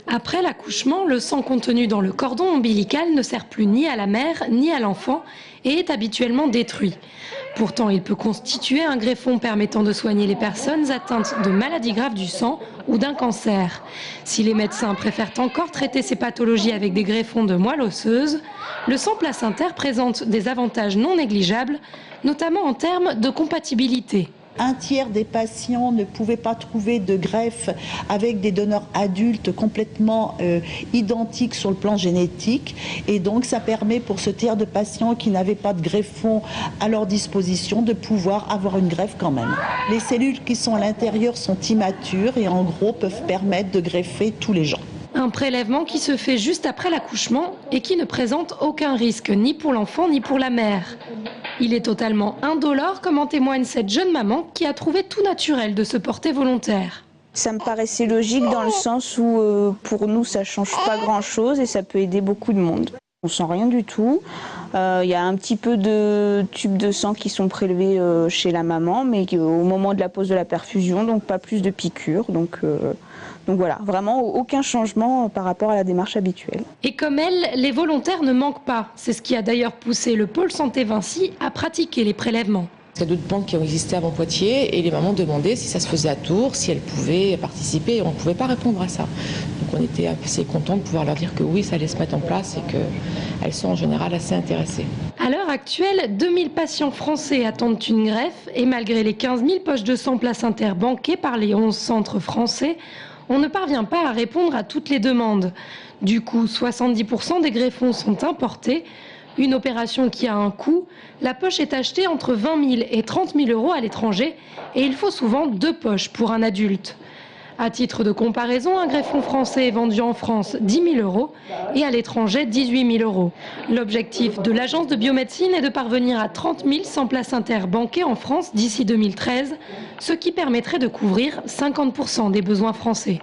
Après l'accouchement, le sang contenu dans le cordon ombilical ne sert plus ni à la mère ni à l'enfant et est habituellement détruit. Pourtant, il peut constituer un greffon permettant de soigner les personnes atteintes de maladies graves du sang ou d'un cancer. Si les médecins préfèrent encore traiter ces pathologies avec des greffons de moelle osseuse, le sang placentaire présente des avantages non négligeables, notamment en termes de compatibilité. Un tiers des patients ne pouvaient pas trouver de greffe avec des donneurs adultes complètement identiques sur le plan génétique. Et donc ça permet pour ce tiers de patients qui n'avaient pas de greffon à leur disposition de pouvoir avoir une greffe quand même. Les cellules qui sont à l'intérieur sont immatures et en gros peuvent permettre de greffer tous les gens. Un prélèvement qui se fait juste après l'accouchement et qui ne présente aucun risque ni pour l'enfant ni pour la mère. Il est totalement indolore, comme en témoigne cette jeune maman qui a trouvé tout naturel de se porter volontaire. Ça me paraissait logique dans le sens où pour nous ça change pas grand chose et ça peut aider beaucoup de monde. On sent rien du tout. Il y a un petit peu de tubes de sang qui sont prélevés chez la maman, mais au moment de la pose de la perfusion, donc pas plus de piqûres. Donc voilà, vraiment aucun changement par rapport à la démarche habituelle. Et comme elle, les volontaires ne manquent pas. C'est ce qui a d'ailleurs poussé le pôle santé Vincy à pratiquer les prélèvements. Il y a d'autres banques qui ont existé avant Poitiers et les mamans demandaient si ça se faisait à Tours, si elles pouvaient participer et on ne pouvait pas répondre à ça. Donc on était assez contents de pouvoir leur dire que oui, ça allait se mettre en place et qu'elles sont en général assez intéressées. À l'heure actuelle, 2000 patients français attendent une greffe et malgré les 15 000 poches de sang placentaire banquées par les 11 centres français, on ne parvient pas à répondre à toutes les demandes. Du coup, 70% des greffons sont importés. Une opération qui a un coût. La poche est achetée entre 20 000 et 30 000 euros à l'étranger et il faut souvent 2 poches pour un adulte. À titre de comparaison, un greffon français est vendu en France 10 000 euros et à l'étranger 18 000 euros. L'objectif de l'agence de biomédecine est de parvenir à 30 000 sans placentaire banqués en France d'ici 2013, ce qui permettrait de couvrir 50% des besoins français.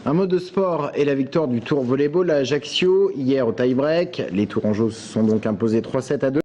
Un mot de sport et la victoire du Tour Volleyball à Ajaccio hier au tie-break. Les Tourangeaux se sont donc imposés 3-7 à 2.